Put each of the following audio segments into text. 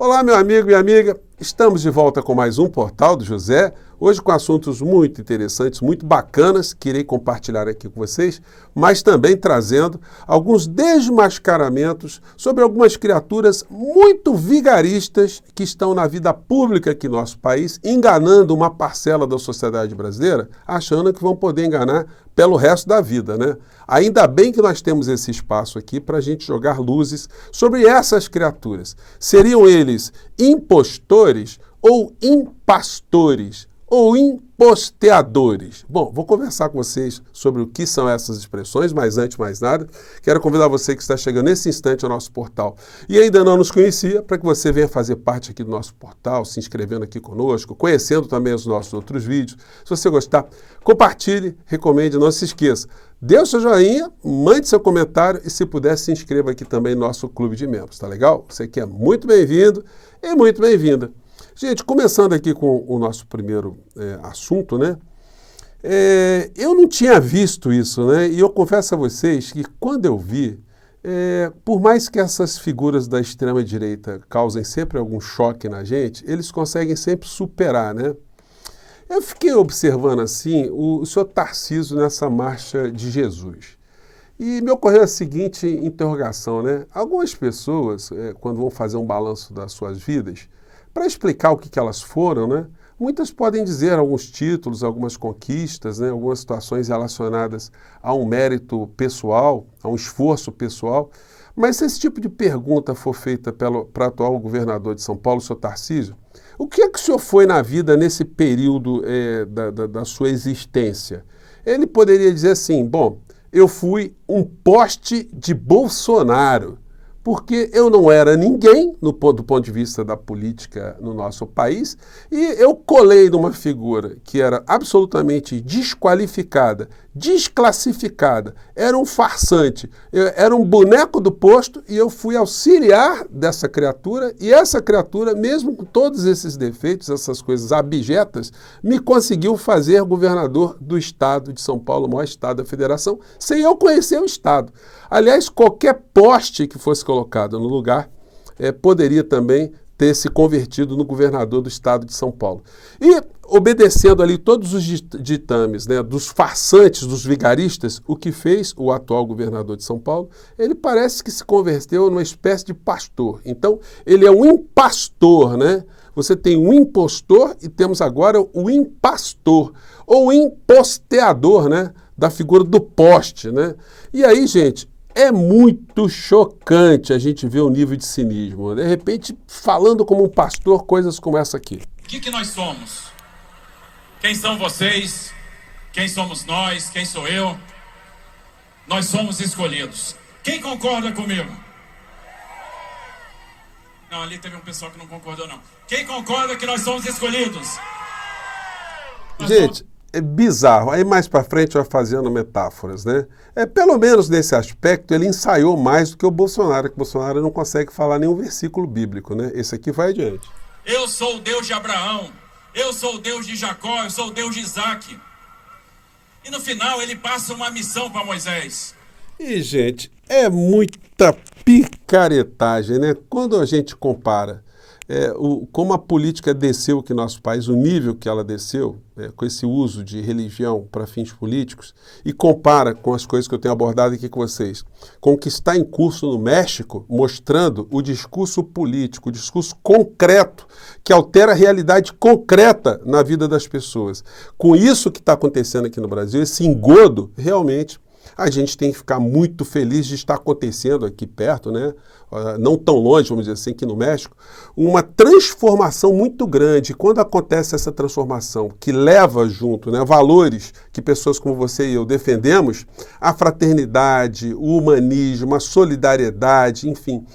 Olá, meu amigo e amiga. Estamos de volta com mais um Portal do José, hoje com assuntos muito interessantes, muito bacanas, que irei compartilhar aqui com vocês, mas também trazendo alguns desmascaramentos sobre algumas criaturas muito vigaristas que estão na vida pública aqui no nosso país, enganando uma parcela da sociedade brasileira, achando que vão poder enganar pelo resto da vida, né? Ainda bem que nós temos esse espaço aqui para a gente jogar luzes sobre essas criaturas. Seriam eles impostores ou impastores ou imposteadores? Bom, vou conversar com vocês sobre o que são essas expressões, mas antes de mais nada, quero convidar você que está chegando nesse instante ao nosso portal e ainda não nos conhecia, para que você venha fazer parte aqui do nosso portal, se inscrevendo aqui conosco, conhecendo também os nossos outros vídeos. Se você gostar, compartilhe, recomende, não se esqueça. Dê o seu joinha, mande seu comentário e, se puder, se inscreva aqui também no nosso clube de membros, tá legal? Você que é muito bem-vindo e muito bem-vinda. Gente, começando aqui com o nosso primeiro assunto, né? Eu não tinha visto isso, né? E eu confesso a vocês que quando eu vi, por mais que essas figuras da extrema-direita causem sempre algum choque na gente, eles conseguem sempre superar, né? Eu fiquei observando assim o senhor Tarcísio nessa marcha de Jesus. E me ocorreu a seguinte interrogação, né? Algumas pessoas, quando vão fazer um balanço das suas vidas, para explicar o que elas foram, né? Muitas podem dizer alguns títulos, algumas conquistas, né? Algumas situações relacionadas a um mérito pessoal, a um esforço pessoal. Mas se esse tipo de pergunta for feita para o atual governador de São Paulo, o senhor Tarcísio, o que é que o senhor foi na vida nesse período da sua existência? Ele poderia dizer assim, bom, eu fui um poste de Bolsonaro, porque eu não era ninguém do ponto de vista da política no nosso país e eu colei numa figura que era absolutamente desqualificada, desclassificada, era um farsante, era um boneco do posto e eu fui auxiliar dessa criatura e essa criatura, mesmo com todos esses defeitos, essas coisas abjetas, me conseguiu fazer governador do estado de São Paulo, o maior estado da federação, sem eu conhecer o estado. Aliás, qualquer poste que fosse colocado no lugar poderia também ter se convertido no governador do estado de São Paulo. E, obedecendo ali todos os ditames, né, dos farsantes, dos vigaristas, o que fez o atual governador de São Paulo, ele parece que se converteu numa espécie de pastor. Então, ele é um impastor, né? Você tem um impostor e temos agora o impastor, ou imposteador, né? Da figura do poste, né? E aí, gente, é muito chocante a gente ver o nível de cinismo. De repente, falando como um pastor, coisas como essa aqui. O que nós somos? Quem são vocês? Quem somos nós? Quem sou eu? Nós somos escolhidos. Quem concorda comigo? Não, ali teve um pessoal que não concordou, não. Quem concorda que nós somos escolhidos? Gente, é bizarro. Aí mais para frente vai fazendo metáforas, né? Pelo menos nesse aspecto ele ensaiou mais do que o Bolsonaro, que o Bolsonaro não consegue falar nenhum versículo bíblico, né? Esse aqui vai adiante. Eu sou o Deus de Abraão, eu sou o Deus de Jacó, eu sou o Deus de Isaac. E no final ele passa uma missão para Moisés. E, gente, é muita picaretagem, né? Quando a gente compara como a política desceu aqui no nosso país, o nível que ela desceu, com esse uso de religião para fins políticos, e compara com as coisas que eu tenho abordado aqui com vocês, com o que está em curso no México, mostrando o discurso político, o discurso concreto, que altera a realidade concreta na vida das pessoas. Com isso que está acontecendo aqui no Brasil, esse engodo, realmente, a gente tem que ficar muito feliz de estar acontecendo aqui perto, né? Não tão longe, vamos dizer assim, aqui no México, uma transformação muito grande. Quando acontece essa transformação, que leva junto, né, valores que pessoas como você e eu defendemos, a fraternidade, o humanismo, a solidariedade, enfim,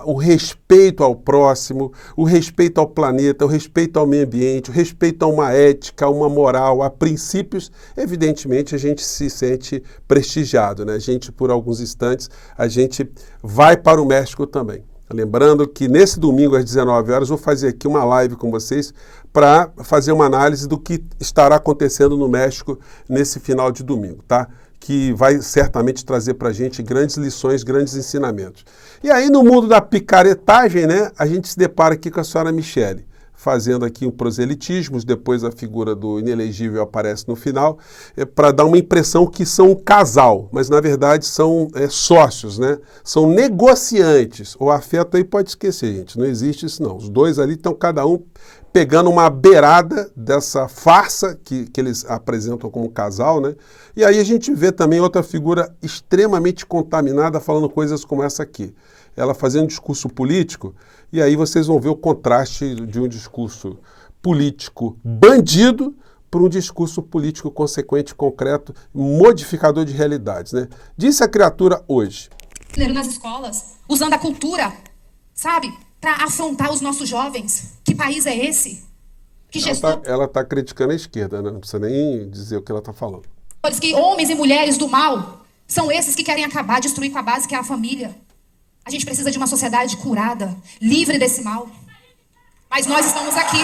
o respeito ao próximo, o respeito ao planeta, o respeito ao meio ambiente, o respeito a uma ética, a uma moral, a princípios, evidentemente a gente se sente prestigiado, né? A gente, por alguns instantes, a gente vai para o México também. Lembrando que nesse domingo às 19 horas vou fazer aqui uma live com vocês para fazer uma análise do que estará acontecendo no México nesse final de domingo, tá? que vai certamente trazer para a gente grandes lições, grandes ensinamentos. E aí, no mundo da picaretagem, né, a gente se depara aqui com a senhora Michele, fazendo aqui um proselitismo, depois a figura do inelegível aparece no final, para dar uma impressão que são um casal, mas na verdade são sócios, né? São negociantes. O afeto aí pode esquecer, gente, não existe isso não. Os dois ali estão cada um pegando uma beirada dessa farsa que eles apresentam como casal, né? E aí a gente vê também outra figura extremamente contaminada falando coisas como essa aqui. Ela fazendo discurso político, e aí vocês vão ver o contraste de um discurso político bandido para um discurso político consequente, concreto, modificador de realidades, né? Disse a criatura hoje. Nas escolas, usando a cultura, sabe? Para afrontar os nossos jovens. Que país é esse? Que gestor... Ela tá criticando a esquerda, né? Não precisa nem dizer o que ela está falando. Que homens e mulheres do mal são esses que querem acabar, destruir com a base que é a família. A gente precisa de uma sociedade curada, livre desse mal. Mas nós estamos aqui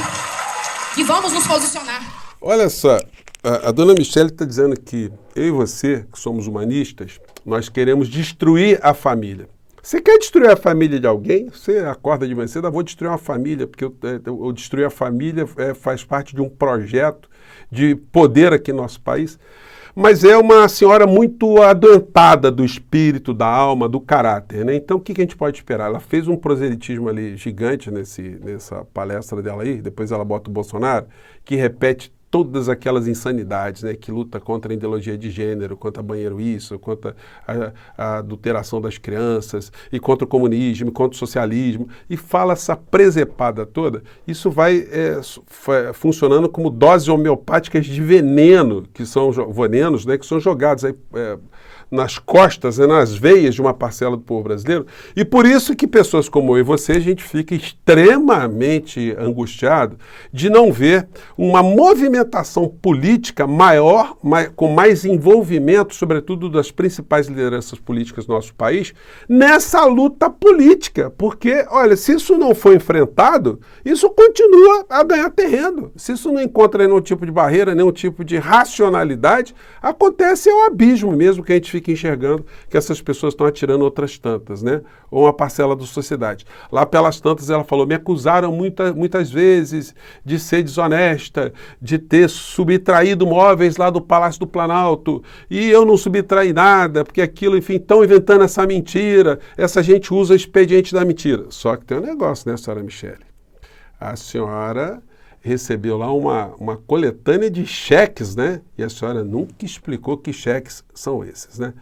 e vamos nos posicionar. Olha só, a dona Michele está dizendo que eu e você, que somos humanistas, nós queremos destruir a família. Você quer destruir a família de alguém? Você acorda de manhã cedo, vou destruir uma família, porque eu destruir a família faz parte de um projeto de poder aqui no nosso país. Mas é uma senhora muito adoentada do espírito, da alma, do caráter, né? Então, o que a gente pode esperar? Ela fez um proselitismo ali gigante nessa palestra dela aí, depois ela bota o Bolsonaro, que repete todas aquelas insanidades, né? Que luta contra a ideologia de gênero, contra banheiro isso, contra a adulteração das crianças, e contra o comunismo, contra o socialismo, e fala essa presepada toda. Isso vai funcionando como doses homeopáticas de veneno, que são venenos, né? Que são jogados aí, nas costas, né, nas veias de uma parcela do povo brasileiro, e por isso que pessoas como eu e você, a gente fica extremamente angustiado de não ver uma movimentação política maior, com mais envolvimento, sobretudo das principais lideranças políticas do nosso país, nessa luta política, porque, olha, se isso não for enfrentado, isso continua a ganhar terreno. Se isso não encontra nenhum tipo de barreira, nenhum tipo de racionalidade, acontece o abismo mesmo que a gente fica enxergando que essas pessoas estão atirando outras tantas, né? Ou uma parcela da sociedade. Lá pelas tantas ela falou, me acusaram muitas vezes de ser desonesta, de ter subtraído móveis lá do Palácio do Planalto, e eu não subtraí nada, porque aquilo, enfim, estão inventando essa mentira, essa gente usa o expediente da mentira. Só que tem um negócio, né, senhora Michele? A senhora recebeu lá uma coletânea de cheques, né? E a senhora nunca explicou que cheques são esses, né?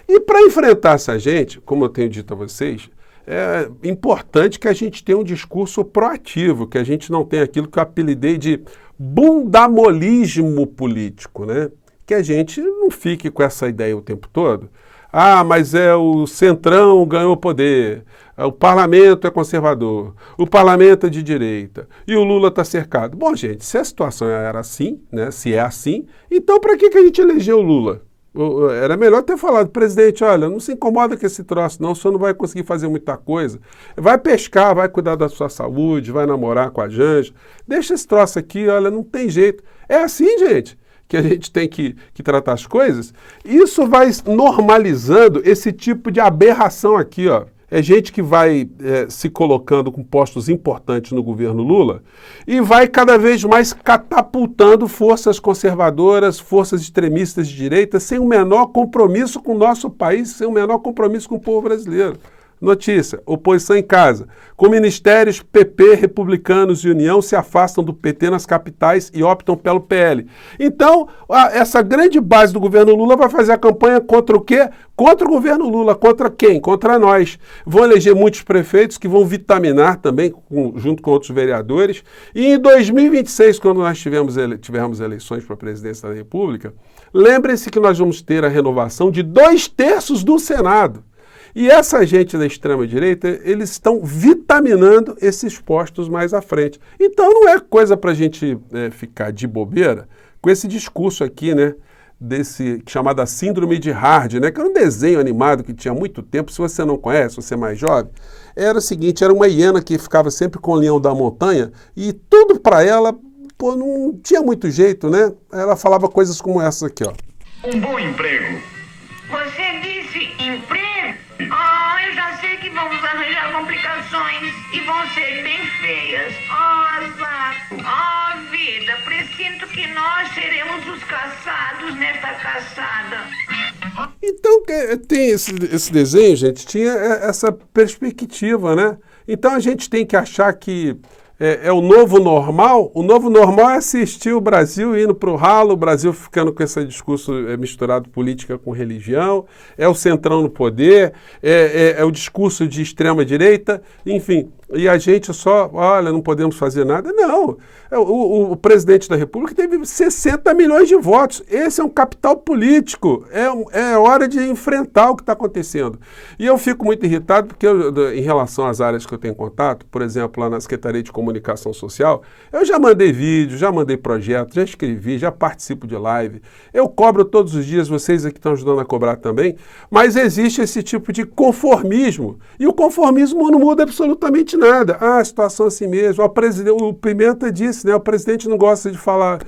E para enfrentar essa gente, como eu tenho dito a vocês, é importante que a gente tenha um discurso proativo, que a gente não tenha aquilo que eu apelidei de bundamolismo político, né? Que a gente não fique com essa ideia o tempo todo. Ah, mas o Centrão ganhou poder, o parlamento é conservador, o parlamento é de direita e o Lula está cercado. Bom, gente, se a situação era assim, né, se é assim, então para que a gente elegeu o Lula? Era melhor ter falado, presidente, olha, não se incomoda com esse troço não, o senhor não vai conseguir fazer muita coisa. Vai pescar, vai cuidar da sua saúde, vai namorar com a Janja, deixa esse troço aqui, olha, não tem jeito. É assim, gente, que a gente tem que tratar as coisas. Isso vai normalizando esse tipo de aberração aqui, ó. É gente que vai se colocando com postos importantes no governo Lula e vai cada vez mais catapultando forças conservadoras, forças extremistas de direita, sem o menor compromisso com o nosso país, sem o menor compromisso com o povo brasileiro. Notícia, oposição em casa. Com ministérios, PP, republicanos e União se afastam do PT nas capitais e optam pelo PL. Então, essa grande base do governo Lula vai fazer a campanha contra o quê? Contra o governo Lula. Contra quem? Contra nós. Vão eleger muitos prefeitos que vão vitaminar também, junto com outros vereadores. E em 2026, quando nós tivermos eleições para a presidência da República, lembrem-se que nós vamos ter a renovação de 2/3 do Senado. E essa gente da extrema-direita, eles estão vitaminando esses postos mais à frente. Então não é coisa para a gente ficar de bobeira com esse discurso aqui, né? Chamada Síndrome de Hard, né? Que era um desenho animado que tinha muito tempo. Se você não conhece, você é mais jovem, era o seguinte, era uma hiena que ficava sempre com o leão da montanha e tudo para ela, não tinha muito jeito, né? Ela falava coisas como essa aqui, ó. Um bom emprego Você disse emprego? Oh, eu já sei que vamos arranjar complicações e vão ser bem feias. Oh, Zaco. Oh, vida, presinto que nós seremos os caçados nesta caçada. Então, tem esse desenho, gente, tinha essa perspectiva, né? Então a gente tem que achar que é o novo normal. O novo normal é assistir o Brasil indo para o ralo, o Brasil ficando com esse discurso misturado política com religião, é o centrão no poder, é o discurso de extrema-direita, enfim. E a gente só, olha, não podemos fazer nada. Não, o presidente da República teve 60 milhões de votos. Esse é um capital político. É hora de enfrentar o que está acontecendo. E eu fico muito irritado porque, em relação às áreas que eu tenho contato, por exemplo, lá na Secretaria de Comunicação Social, eu já mandei vídeo, já mandei projeto, já escrevi, já participo de live. Eu cobro todos os dias, vocês aqui estão ajudando a cobrar também, mas existe esse tipo de conformismo. E o conformismo não muda absolutamente nada. A situação é assim mesmo. O Pimenta disse, né? O presidente não gosta de falar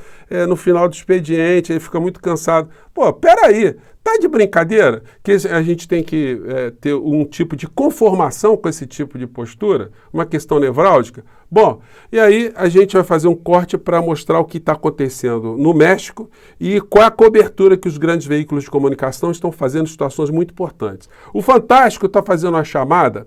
no final do expediente, ele fica muito cansado. Pô, peraí, tá de brincadeira que a gente tem que ter um tipo de conformação com esse tipo de postura? Uma questão nevrálgica? Bom, e aí a gente vai fazer um corte para mostrar o que está acontecendo no México e qual é a cobertura que os grandes veículos de comunicação estão fazendo em situações muito importantes. O Fantástico está fazendo uma chamada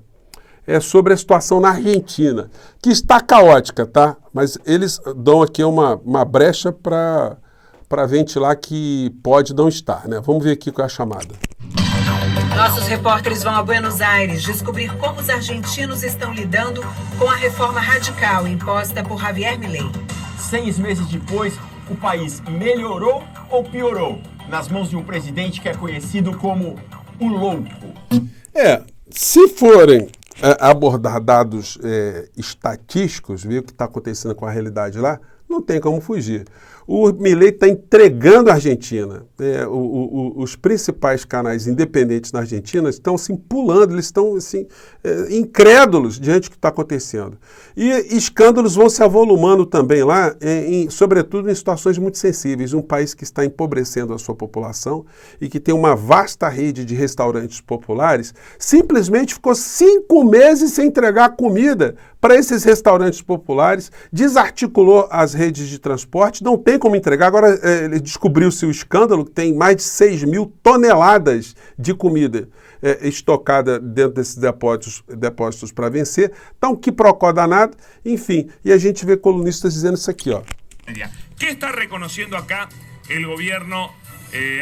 sobre a situação na Argentina, que está caótica, tá? Mas eles dão aqui uma brecha para ventilar que pode não estar, né? Vamos ver aqui qual é a chamada. Nossos repórteres vão a Buenos Aires descobrir como os argentinos estão lidando com a reforma radical imposta por Javier Milei. 6 meses depois, o país melhorou ou piorou nas mãos de um presidente que é conhecido como o louco? Se forem abordar dados estatísticos, ver o que está acontecendo com a realidade lá, não tem como fugir. O Milei está entregando a Argentina. Os principais canais independentes na Argentina estão assim, pulando, eles estão assim, incrédulos diante do que está acontecendo. E escândalos vão se avolumando também lá, sobretudo em situações muito sensíveis. Um país que está empobrecendo a sua população e que tem uma vasta rede de restaurantes populares, simplesmente ficou 5 meses sem entregar comida para esses restaurantes populares, desarticulou as redes de transporte, não tem como entregar. Agora descobriu-se o escândalo que tem mais de 6 mil toneladas de comida estocada dentro desses depósitos para vencer. Então, que procó danado, enfim. E a gente vê colunistas dizendo isso aqui, ó. ¿Qué está reconociendo acá el gobierno?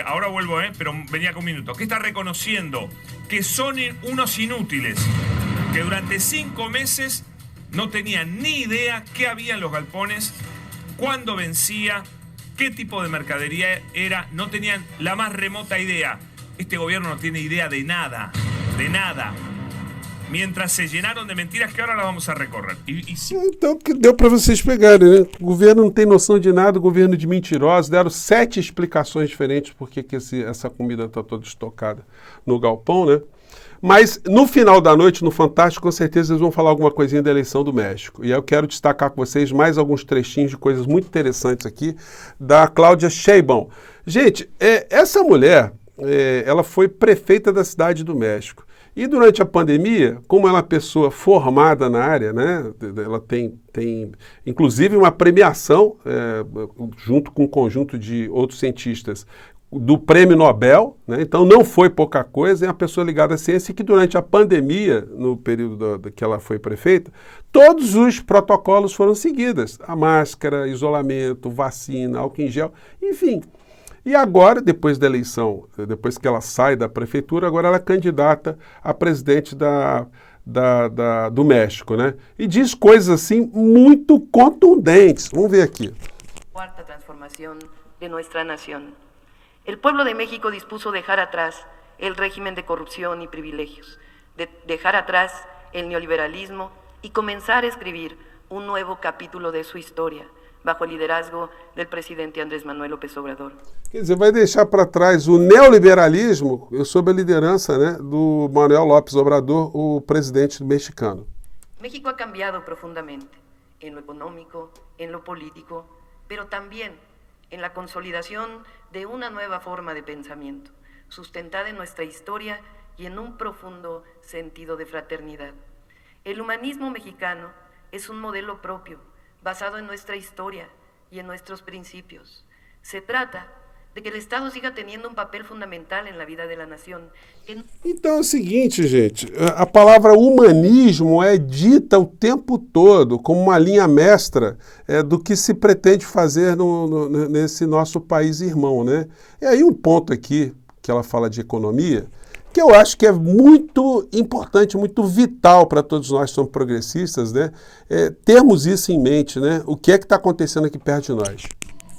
Ahora vuelvo, pero venía con un minuto. ¿Qué está reconociendo? Que son unos inútiles, que durante 5 meses no tenían ni idea qué había en los galpones, cuándo vencía, qué tipo de mercadería era, no tenían la más remota idea. Este gobierno no tiene idea de nada, de nada. Mientras se llenaron de mentiras que ahora las vamos a recorrer. Então, que deu para vocês pegarem, né? O governo não tem noção de nada, o governo de mentirosos. Deram 7 explicações diferentes por que essa comida está toda estocada no galpão, né? Mas no final da noite, no Fantástico, com certeza eles vão falar alguma coisinha da eleição do México. E eu quero destacar com vocês mais alguns trechinhos de coisas muito interessantes aqui da Cláudia Sheinbaum. Gente, essa mulher, ela foi prefeita da cidade do México. E durante a pandemia, como ela é uma pessoa formada na área, né, ela tem inclusive uma premiação, junto com um conjunto de outros cientistas, do Prêmio Nobel, né? Então não foi pouca coisa, é uma pessoa ligada à ciência que durante a pandemia, no período que ela foi prefeita, todos os protocolos foram seguidos. A máscara, isolamento, vacina, álcool em gel, enfim. E agora, depois da eleição, depois que ela sai da prefeitura, agora ela é candidata a presidente do México, né? E diz coisas assim muito contundentes. Vamos ver aqui. Cuarta transformación de nuestra nación. El pueblo de México dispuso dejar atrás el régimen de corrupción y privilegios, de dejar atrás el neoliberalismo y comenzar a escribir un nuevo capítulo de su historia, bajo el liderazgo del presidente Andrés Manuel López Obrador. Quer dizer, vai deixar para trás o neoliberalismo sob a liderança, né, do Manuel López Obrador, o presidente mexicano. México ha cambiado profundamente en lo económico, en lo político, pero también en la consolidación de una nueva forma de pensamiento, sustentada en nuestra historia y en un profundo sentido de fraternidad. El humanismo mexicano es un modelo propio, basado en nuestra historia y en nuestros principios. Se trata de que o Estado siga tendo um papel fundamental na vida da nação. Então é o seguinte, gente, a palavra humanismo é dita o tempo todo como uma linha mestra do que se pretende fazer nesse nosso país irmão, né? E aí um ponto aqui, que ela fala de economia, que eu acho que é muito importante, muito vital para todos nós que somos progressistas, né? Termos isso em mente, né? O que é que está acontecendo aqui perto de nós.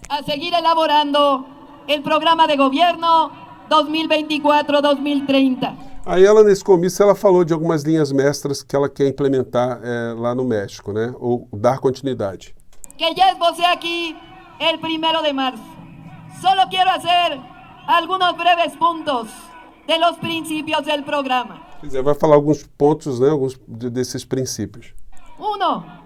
A seguir elaborando el programa de gobierno 2024-2030. Aí ela, nesse comício, ela falou de algumas linhas mestras que ela quer implementar lá no México, né? Ou dar continuidade. Que ya esbocé aquí el 1 de marzo. Solo quiero hacer algunos breves puntos de los principios del programa. Quer dizer, vai falar alguns pontos, né? Alguns desses princípios. 1.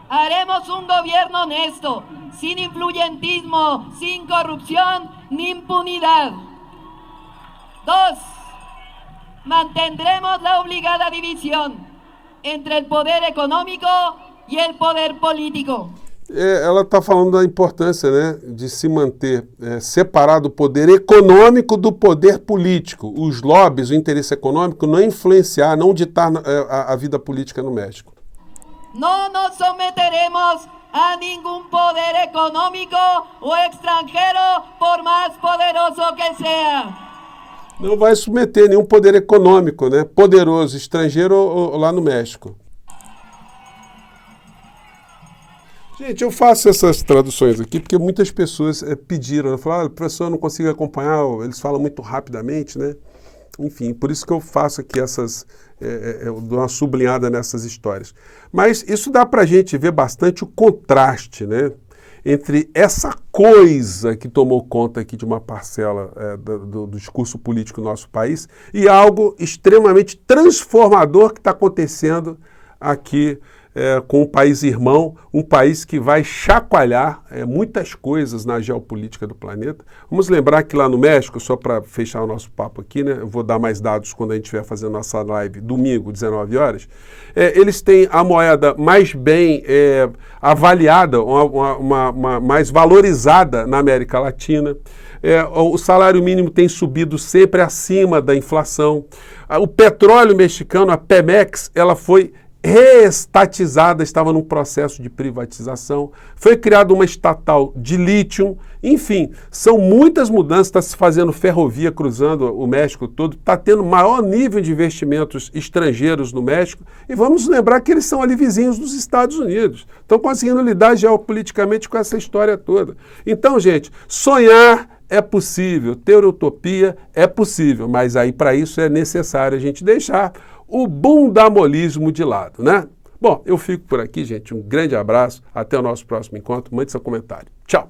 Haremos un gobierno honesto, sin influyentismo, sin corrupción ni impunidad. 2. Mantendremos la obligada división entre el poder económico y el poder político. Ela está falando da importância, né, de se manter separado o poder econômico do poder político. Os lobbies, o interesse econômico, não influenciar, não ditar a vida política no México. No nos someteremos a ningún poder económico o extranjero, por más poderoso que sea. Não vai submeter nenhum poder econômico, né, poderoso, estrangeiro ou lá no México. Gente, eu faço essas traduções aqui porque muitas pessoas pediram, falaram, professor, eu não consigo acompanhar, eles falam muito rapidamente, né? Enfim, por isso que eu faço aqui eu dou uma sublinhada nessas histórias. Mas isso dá para a gente ver bastante o contraste, né, entre essa coisa que tomou conta aqui de uma parcela do discurso político do nosso país e algo extremamente transformador que está acontecendo aqui com o país irmão, um país que vai chacoalhar muitas coisas na geopolítica do planeta. Vamos lembrar que lá no México, só para fechar o nosso papo aqui, né, eu vou dar mais dados quando a gente estiver fazendo nossa live domingo, 19 horas, eles têm a moeda mais bem avaliada, mais valorizada na América Latina. O salário mínimo tem subido sempre acima da inflação. O petróleo mexicano, a Pemex, ela foi reestatizada, estava num processo de privatização, foi criada uma estatal de lítio, enfim, são muitas mudanças, está se fazendo ferrovia cruzando o México todo, está tendo maior nível de investimentos estrangeiros no México, e vamos lembrar que eles são ali vizinhos dos Estados Unidos, estão conseguindo lidar geopoliticamente com essa história toda. Então, gente, sonhar é possível, ter utopia é possível, mas aí para isso é necessário a gente deixar o bundamolismo de lado, né? Bom, eu fico por aqui, gente. Um grande abraço. Até o nosso próximo encontro. Mande seu comentário. Tchau!